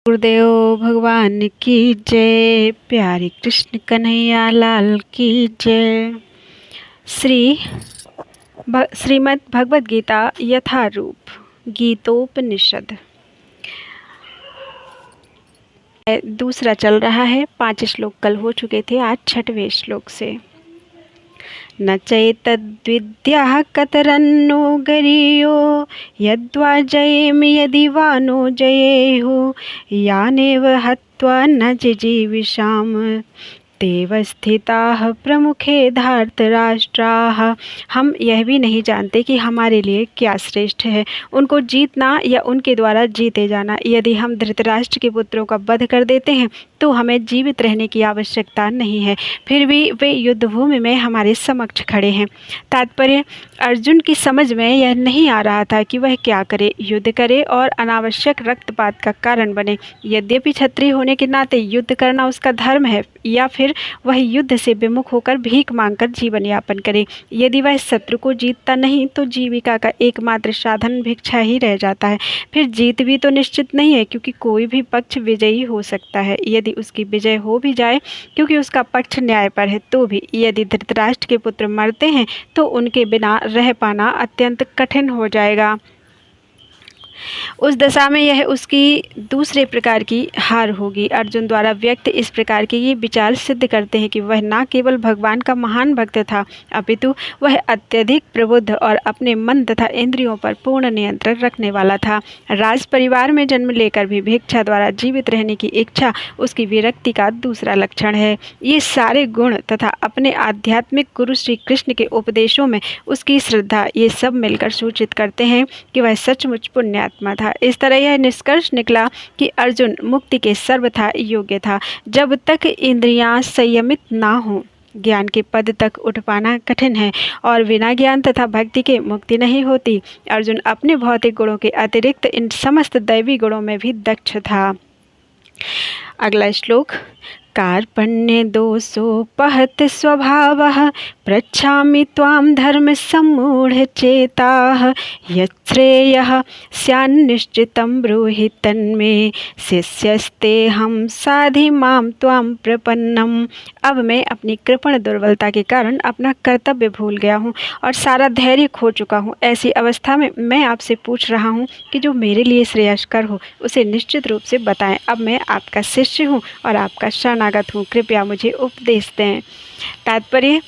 गुरुदेव भगवान की जय। प्यारे कृष्ण कन्हैया लाल की जय। श्रीमद् भगवद गीता यथारूप गीतोपनिषद दूसरा चल रहा है। 5 श्लोक कल हो चुके थे, आज 6वें श्लोक से। न चैतद्विद्याः कतरन्नो गरीयो यद्वा जयेम यदि वा नो जयेयुः यानेव हत्वा न जिजीविषाम तेव स्थिताः प्रमुखे धार्तराष्ट्राः। हम यह भी नहीं जानते कि हमारे लिए क्या श्रेष्ठ है, उनको जीतना या उनके द्वारा जीते जाना। यदि हम धृतराष्ट्र के पुत्रों का वध कर देते हैं तो हमें जीवित रहने की आवश्यकता नहीं है, फिर भी वे युद्धभूमि में हमारे समक्ष खड़े हैं। तात्पर्य, अर्जुन की समझ में यह नहीं आ रहा था कि वह क्या करे, युद्ध करे और अनावश्यक रक्तपात का कारण बने। यद्यपि क्षत्रिय होने के नाते युद्ध करना उसका धर्म है, या फिर वह युद्ध से विमुख होकर भीख मांगकर जीवन यापन करे। यदि वह शत्रु को जीतता नहीं तो जीविका का एकमात्र साधन भिक्षा ही रह जाता है। फिर जीत भी तो निश्चित नहीं है, क्योंकि कोई भी पक्ष विजयी हो सकता है। यदि उसकी विजय हो भी जाए क्योंकि उसका पक्ष न्याय पर है, तो भी यदि धृतराष्ट्र के पुत्र मरते हैं तो उनके बिना रह पाना अत्यंत कठिन हो जाएगा। उस दशा में यह उसकी दूसरे प्रकार की हार होगी। अर्जुन द्वारा व्यक्त इस प्रकार के ये विचार सिद्ध करते हैं कि वह न केवल भगवान का महान भक्त था, अपितु वह अत्यधिक प्रबुद्ध और अपने मन तथा इंद्रियों पर पूर्ण नियंत्रण रखने वाला था। राज परिवार में जन्म लेकर भी भिक्षा द्वारा जीवित रहने की इच्छा उसकी विरक्ति का दूसरा लक्षण है। ये सारे गुण तथा अपने आध्यात्मिक गुरु श्री कृष्ण के उपदेशों में उसकी श्रद्धा, ये सब मिलकर सूचित करते हैं कि वह सचमुच पुण्यात्मा था। इस तरह यह निष्कर्ष निकला कि अर्जुन मुक्ति के सर्वथा योग्य था। जब तक इंद्रियां संयमित ना हो, ज्ञान के पद तक उठ पाना कठिन है, और बिना ज्ञान तथा भक्ति के मुक्ति नहीं होती। अर्जुन अपने भौतिक गुणों के अतिरिक्त इन समस्त दैवी गुणों में भी दक्ष था। अगला श्लोक। कार्पण्य दोषोपहत स्वभावः पृच्छामि त्वां धर्म सम्मूढ़ चेताः यच्छ्रेयः स्यान्निश्चितं ब्रूहि तन्मे शिष्यस्तेऽहं साधि मां त्वां प्रपन्नम। अब मैं अपनी कृपण दुर्बलता के कारण अपना कर्तव्य भूल गया हूँ और सारा धैर्य खो चुका हूँ। ऐसी अवस्था में मैं आपसे पूछ रहा हूँ कि जो मेरे लिए श्रेयस्कर हो उसे निश्चित रूप से बताएं। अब मैं आपका शिष्य हूँ और आपका शरणागत हूँ, कृपया मुझे उपदेश दें। तात्पर्य,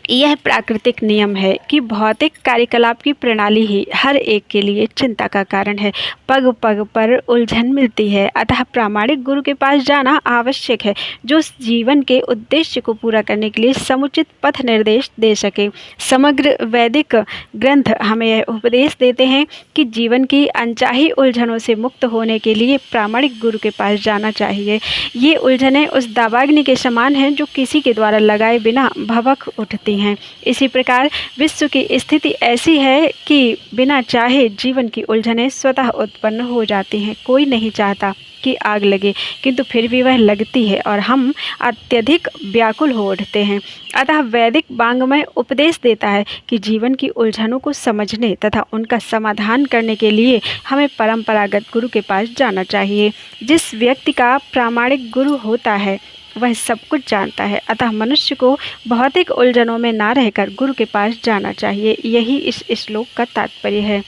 यह प्राकृतिक नियम है कि भौतिक कार्यकलाप की प्रणाली ही हर एक के लिए चिंता का कारण है। पग पग पर उलझन मिलती है, अतः प्रामाणिक गुरु के पास जाना आवश्यक है, जो जीवन के उद्देश्य को पूरा करने के लिए समुचित पथ निर्देश दे सके। समग्र वैदिक ग्रंथ हमें यह उपदेश देते हैं कि जीवन की अनचाही उलझनों से मुक्त होने के लिए प्रामाणिक गुरु के पास जाना चाहिए। ये उलझनें उस दावाग्नि के समान हैं जो किसी के द्वारा लगाए बिना भभक उठती हैं। इसी प्रकार विश्व की स्थिति ऐसी है कि बिना चाहे जीवन की उलझनें स्वतः उत्पन्न हो जाती हैं। कोई नहीं चाहता कि आग लगे, किंतु फिर भी वह लगती है और हम अत्यधिक व्याकुल हो उठते हैं। अतः वैदिक वाङ्मय उपदेश देता है कि जीवन की उलझनों को समझने तथा उनका समाधान करने के लिए हमें परंपरागत गुरु के पास जाना चाहिए। जिस व्यक्ति का प्रामाणिक गुरु होता है वह सब कुछ जानता है, अतः मनुष्य को भौतिक उलझनों में ना रहकर गुरु के पास जाना चाहिए। यही इस श्लोक का तात्पर्य है।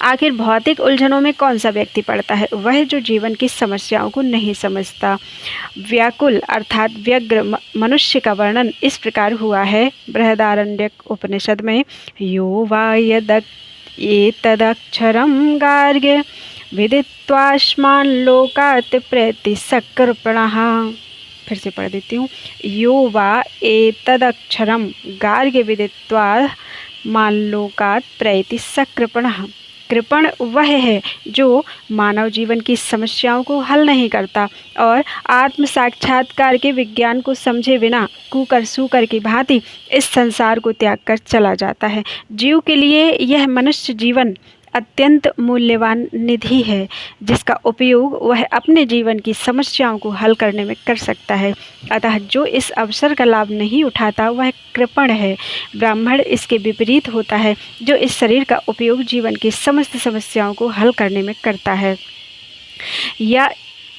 आखिर भौतिक उलझनों में कौन सा व्यक्ति पड़ता है? वह जो जीवन की समस्याओं को नहीं समझता। व्याकुल अर्थात व्यग्र मनुष्य का वर्णन इस प्रकार हुआ है बृहदारण्यक उपनिषद में। यो वा एतदक्षरं गार्ग्य विदित्वास्मान् लोकात् प्रैति सक्कृपणः। फिर से पढ़ देती हूँ। यो वा एतदक्षरं गार्ग्य विदित्वा माल्लोकात् प्रैति सक्कृपणः। कृपण वह है जो मानव जीवन की समस्याओं को हल नहीं करता और आत्म साक्षात्कार के विज्ञान को समझे बिना कूकर सूकर की भांति इस संसार को त्याग कर चला जाता है। जीव के लिए यह मनुष्य जीवन अत्यंत मूल्यवान निधि है, जिसका उपयोग वह अपने जीवन की समस्याओं को हल करने में कर सकता है। अतः जो इस अवसर का लाभ नहीं उठाता वह कृपण है। ब्राह्मण इसके विपरीत होता है, जो इस शरीर का उपयोग जीवन की समस्त समस्याओं को हल करने में करता है। या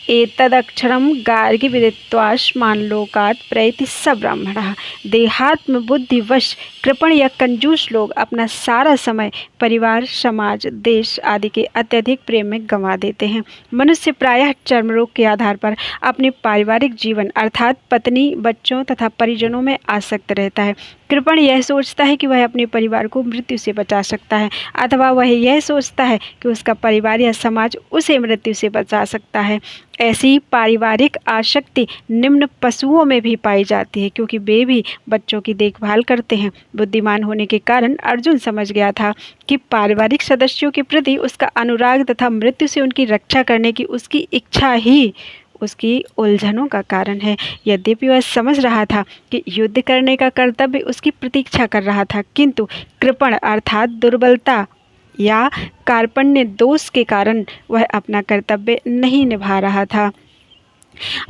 एतदक्षरं गार्गी विदित्वाश्मान लोकात् प्रैति स ब्राह्मणः। देहात्म बुद्धिवश कृपण या कंजूस लोग अपना सारा समय परिवार, समाज, देश आदि के अत्यधिक प्रेम में गंवा देते हैं। मनुष्य प्रायः चर्म रोग के आधार पर अपने पारिवारिक जीवन अर्थात पत्नी, बच्चों तथा परिजनों में आसक्त रहता है। कृपण यह सोचता है कि वह अपने परिवार को मृत्यु से बचा सकता है, अथवा वह यह सोचता है कि उसका परिवार या समाज उसे मृत्यु से बचा सकता है। ऐसी पारिवारिक आसक्ति निम्न पशुओं में भी पाई जाती है, क्योंकि वे भी बच्चों की देखभाल करते हैं। बुद्धिमान होने के कारण अर्जुन समझ गया था कि पारिवारिक सदस्यों के प्रति उसका अनुराग तथा मृत्यु से उनकी रक्षा करने की उसकी इच्छा ही उसकी उलझनों का कारण है। यद्यपि वह समझ रहा था कि युद्ध करने का कर्तव्य उसकी प्रतीक्षा कर रहा था, किंतु कृपण अर्थात दुर्बलता या कार्पण्य दोष के कारण वह अपना कर्तव्य नहीं निभा रहा था।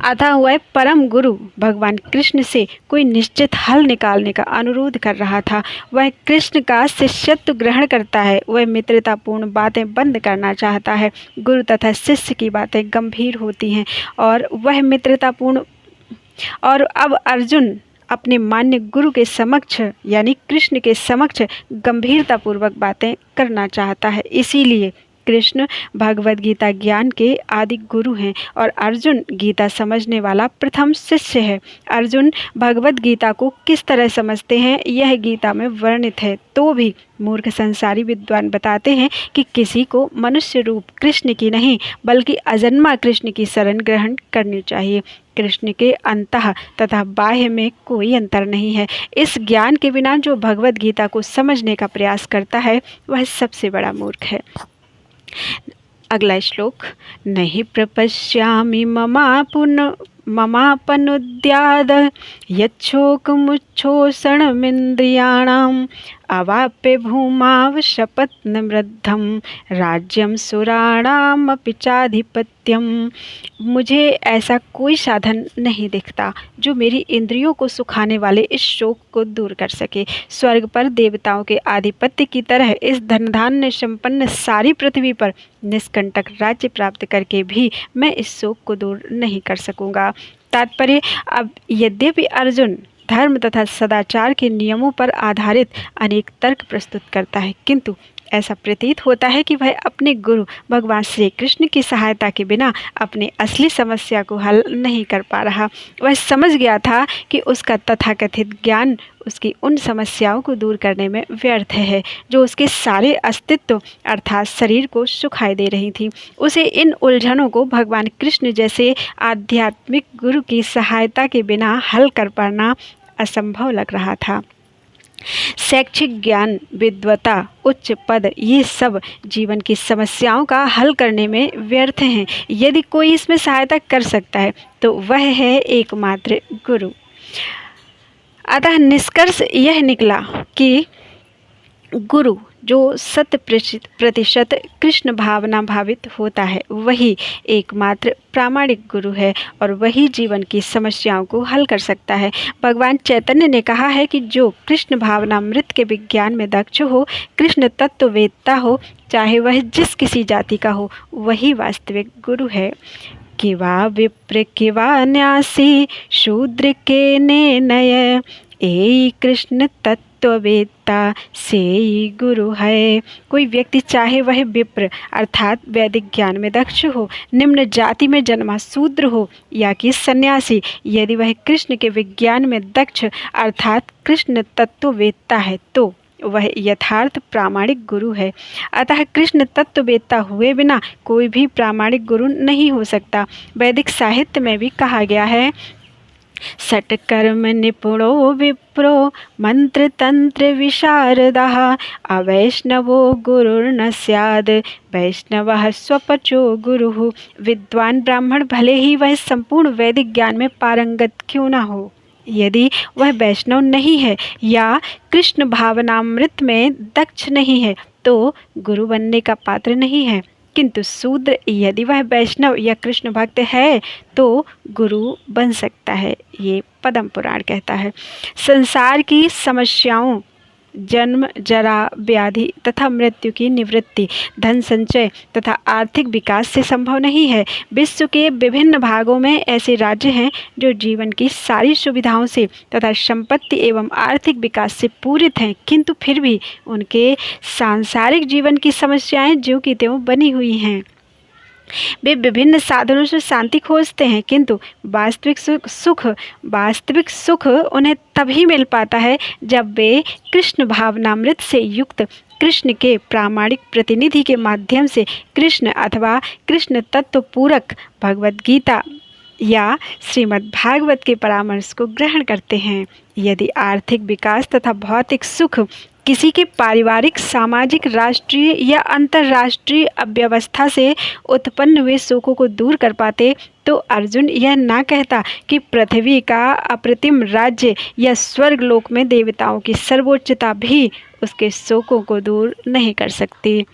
अतः वह परम गुरु भगवान कृष्ण से कोई निश्चित हल निकालने का अनुरोध कर रहा था। वह कृष्ण का शिष्यत्व ग्रहण करता है, वह मित्रतापूर्ण बातें बंद करना चाहता है। गुरु तथा शिष्य की बातें गंभीर होती हैं और वह मित्रतापूर्ण और अब अर्जुन अपने मान्य गुरु के समक्ष यानी कृष्ण के समक्ष गंभीरतापूर्वक बातें करना चाहता है। इसीलिए कृष्ण भगवद गीता ज्ञान के आदि गुरु हैं और अर्जुन गीता समझने वाला प्रथम शिष्य है। अर्जुन भगवद गीता को किस तरह समझते हैं यह गीता में वर्णित है, तो भी मूर्ख संसारी विद्वान बताते हैं कि किसी को मनुष्य रूप कृष्ण की नहीं बल्कि अजन्मा कृष्ण की शरण ग्रहण करनी चाहिए। कृष्ण के अंतः तथा बाह्य में कोई अंतर नहीं है। इस ज्ञान के बिना जो भगवद गीता को समझने का प्रयास करता है वह सबसे बड़ा मूर्ख है। अगला श्लोक, नहि प्रपश्यामि ममापनुद्याद यच्छोकमुच्छोषणमिन्द्रियाणाम् अवाप्य भूमावशपत्नमृद्धं राज्यं सुराणामपि चाधिपत्यम। मुझे ऐसा कोई साधन नहीं दिखता जो मेरी इंद्रियों को सुखाने वाले इस शोक को दूर कर सके। स्वर्ग पर देवताओं के आधिपत्य की तरह इस धनधान्य संपन्न सारी पृथ्वी पर निष्कंटक राज्य प्राप्त करके भी मैं इस शोक को दूर नहीं कर सकूंगा। तात्पर्य, अब यद्यपि अर्जुन धर्म तथा सदाचार के नियमों पर आधारित अनेक तर्क प्रस्तुत करता है, किंतु ऐसा प्रतीत होता है कि वह अपने गुरु भगवान श्री कृष्ण की सहायता के बिना अपनी असली समस्या को हल नहीं कर पा रहा। वह समझ गया था कि उसका तथाकथित ज्ञान उसकी उन समस्याओं को दूर करने में व्यर्थ है जो उसके सारे अस्तित्व अर्थात शरीर को सुखाई दे रही थी। उसे इन उलझनों को भगवान कृष्ण जैसे आध्यात्मिक गुरु की सहायता के बिना हल कर पाना असंभव लग रहा था। शैक्षिक ज्ञान, विद्वता, उच्च पद, ये सब जीवन की समस्याओं का हल करने में व्यर्थ हैं। यदि कोई इसमें सहायता कर सकता है तो वह है एकमात्र गुरु। अतः निष्कर्ष यह निकला कि गुरु जो 100% कृष्ण भावना भावित होता है वही एकमात्र प्रामाणिक गुरु है और वही जीवन की समस्याओं को हल कर सकता है। भगवान चैतन्य ने कहा है कि जो कृष्ण भावनामृत के विज्ञान में दक्ष हो, कृष्ण तत्ववेत्ता हो, चाहे वह जिस किसी जाति का हो, वही वास्तविक गुरु है। किवा विप्र किवा न्यासी शूद्र के ने नय ए कृष्ण तत्ववेत्ता से गुरु है। कोई व्यक्ति चाहे वह विप्र अर्थात वैदिक ज्ञान में दक्ष हो, निम्न जाति में जन्मा शूद्र हो या कि सन्यासी, यदि वह कृष्ण के विज्ञान में दक्ष अर्थात कृष्ण तत्ववेत्ता है तो वह यथार्थ प्रामाणिक गुरु है। अतः कृष्ण तत्ववेत्ता हुए बिना कोई भी प्रामाणिक गुरु नहीं हो सकता। वैदिक साहित्य में भी कहा गया है, षट्कर्म निपुणो विप्रो मंत्र तंत्र विशारदः अवैष्णवो गुरुर्न स्याद वैष्णवः स्वपचो गुरुः। विद्वान ब्राह्मण भले ही वह संपूर्ण वैदिक ज्ञान में पारंगत क्यों न हो, यदि वह वैष्णव नहीं है या कृष्ण भावनामृत में दक्ष नहीं है तो गुरु बनने का पात्र नहीं है। किंतु शूद्र यदि वह वैष्णव या कृष्ण भक्त है तो गुरु बन सकता है। ये पद्म पुराण कहता है। संसार की समस्याओं जन्म, जरा, व्याधि तथा मृत्यु की निवृत्ति धन संचय तथा आर्थिक विकास से संभव नहीं है। विश्व के विभिन्न भागों में ऐसे राज्य हैं जो जीवन की सारी सुविधाओं से तथा संपत्ति एवं आर्थिक विकास से पूरित हैं, किंतु फिर भी उनके सांसारिक जीवन की समस्याएं ज्यों की त्यों बनी हुई हैं। वे विभिन्न साधनों से शांति खोजते हैं, किंतु वास्तविक सुख उन्हें तभी मिल पाता है जब वे कृष्ण भावनामृत से युक्त कृष्ण के प्रामाणिक प्रतिनिधि के माध्यम से कृष्ण अथवा कृष्ण तत्व पूरक भगवद गीता या श्रीमद् भागवत के परामर्श को ग्रहण करते हैं। यदि आर्थिक विकास तथा भौतिक सुख किसी के पारिवारिक, सामाजिक, राष्ट्रीय या अंतर्राष्ट्रीय अव्यवस्था से उत्पन्न हुए शोकों को दूर कर पाते, तो अर्जुन यह ना कहता कि पृथ्वी का अप्रतिम राज्य या स्वर्ग लोक में देवताओं की सर्वोच्चता भी उसके शोकों को दूर नहीं कर सकती।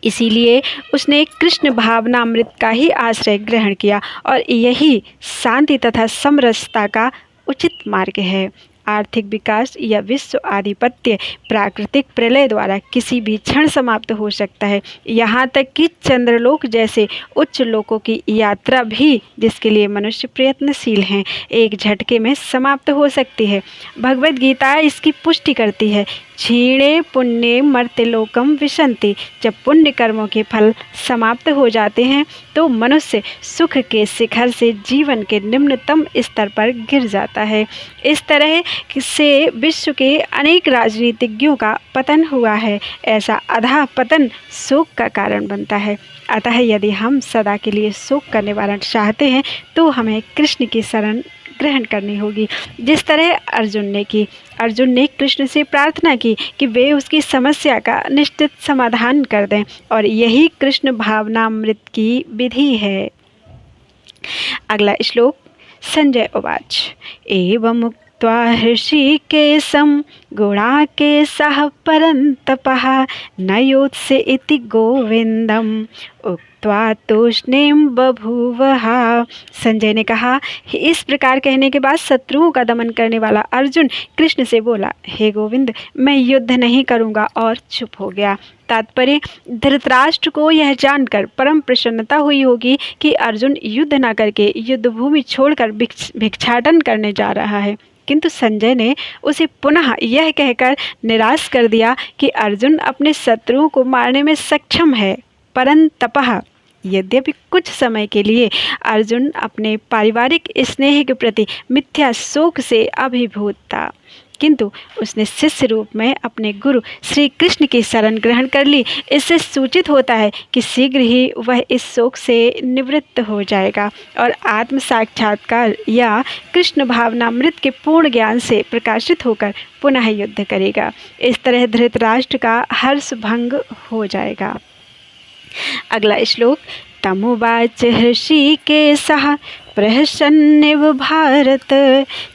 इसीलिए उसने कृष्ण भावनामृत का ही आश्रय ग्रहण किया और यही शांति तथा समरसता का उचित मार्ग है। आर्थिक विकास या विश्व आधिपत्य प्राकृतिक प्रलय द्वारा किसी भी क्षण समाप्त हो सकता है। यहाँ तक कि चंद्रलोक जैसे उच्च लोकों की यात्रा भी, जिसके लिए मनुष्य प्रयत्नशील हैं, एक झटके में समाप्त हो सकती है। भगवद गीता इसकी पुष्टि करती है। क्षीणे पुण्य मर्त्यलोकम विशन्ति। जब पुण्य कर्मों के फल समाप्त हो जाते हैं तो मनुष्य सुख के शिखर से जीवन के निम्नतम स्तर पर गिर जाता है। इस तरह से विश्व के अनेक राजनीतिज्ञों का पतन हुआ है। ऐसा अधः पतन शोक का कारण बनता है। अतः यदि हम सदा के लिए शोक का निवारण चाहते हैं तो हमें कृष्ण की शरण ग्रहण करनी होगी, जिस तरह अर्जुन ने की। अर्जुन ने कृष्ण से प्रार्थना की कि वे उसकी समस्या का निश्चित समाधान कर दें, और यही कृष्ण भावनामृत की विधि है। अगला श्लोक। संजय उवाच एवं मुक्त्वा हृषीकेशं गुणाकेशः परन्तपः न योत्स्य इति गोविंदम उक्त्वा तूष्णीं बभूवः। संजय ने कहा, इस प्रकार कहने के बाद शत्रुओं का दमन करने वाला अर्जुन कृष्ण से बोला, हे गोविंद, मैं युद्ध नहीं करूँगा, और चुप हो गया। तात्पर्य, धृतराष्ट्र को यह जानकर परम प्रसन्नता हुई होगी कि अर्जुन युद्ध न करके युद्ध भूमि छोड़कर भिक्षाटन करने जा रहा है, किंतु संजय ने उसे पुनः यह कहकर निराश कर दिया कि अर्जुन अपने शत्रुओं को मारने में सक्षम है, परंतपः। यद्यपि कुछ समय के लिए अर्जुन अपने पारिवारिक स्नेह के प्रति मिथ्या शोक से अभिभूत था, किंतु उसने शिष्य रूप में अपने गुरु श्री कृष्ण की शरण ग्रहण कर ली। इससे सूचित होता है कि शीघ्र ही वह इस शोक से निवृत्त हो जाएगा और आत्म साक्षात्कार या कृष्ण भावनामृत के पूर्ण ज्ञान से प्रकाशित होकर पुनः युद्ध करेगा। इस तरह धृतराष्ट्र का हर्ष भंग हो जाएगा। अगला श्लोक। तमुवाच हृषीकेशः प्रहसन्निव भारत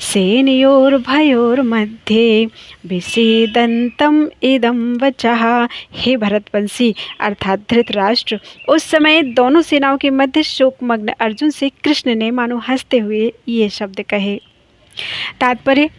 सेनयोर्भयोर्मध्ये विषीदन्तम् इदं वचः। हे भरतवंशी अर्थात धृतराष्ट्र, उस समय दोनों सेनाओं के मध्य शोकमग्न अर्जुन से कृष्ण ने मानो हंसते हुए ये शब्द कहे। तात्पर्य,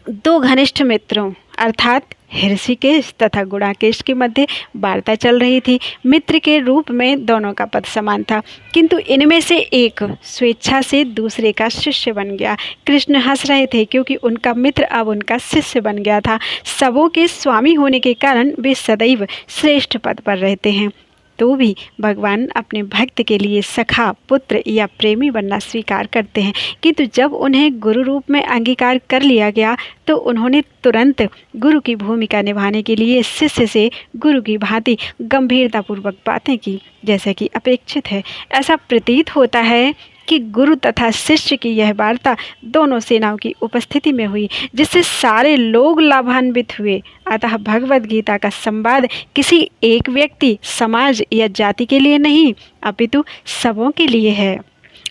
दो घनिष्ठ मित्रों अर्थात हृषिकेश तथा गुणाकेश के मध्य वार्ता चल रही थी। मित्र के रूप में दोनों का पद समान था, किंतु इनमें से एक स्वेच्छा से दूसरे का शिष्य बन गया। कृष्ण हंस रहे थे क्योंकि उनका मित्र अब उनका शिष्य बन गया था। सबों के स्वामी होने के कारण वे सदैव श्रेष्ठ पद पर रहते हैं, तो भी भगवान अपने भक्त के लिए सखा, पुत्र या प्रेमी बनना स्वीकार करते हैं, किंतु जब उन्हें गुरु रूप में अंगीकार कर लिया गया तो उन्होंने तुरंत गुरु की भूमिका निभाने के लिए शिष्य से गुरु की भांति गंभीरतापूर्वक बातें की, जैसा कि अपेक्षित है। ऐसा प्रतीत होता है कि गुरु तथा शिष्य की यह वार्ता दोनों सेनाओं की उपस्थिति में हुई, जिससे सारे लोग लाभान्वित हुए। अतः भगवद गीता का संवाद किसी एक व्यक्ति, समाज या जाति के लिए नहीं, अपितु सबों के लिए है,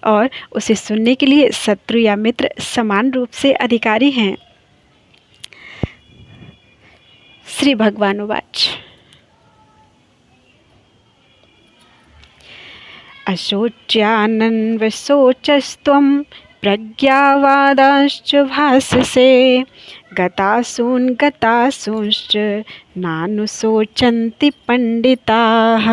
और उसे सुनने के लिए शत्रु या मित्र समान रूप से अधिकारी हैं। श्री भगवानुवाच अशोच्यानन्वशोचस्त्वं प्रज्ञावादाश्च भाससे गतासून् गतासूंश्च नानुशोचन्ति पंडिताः।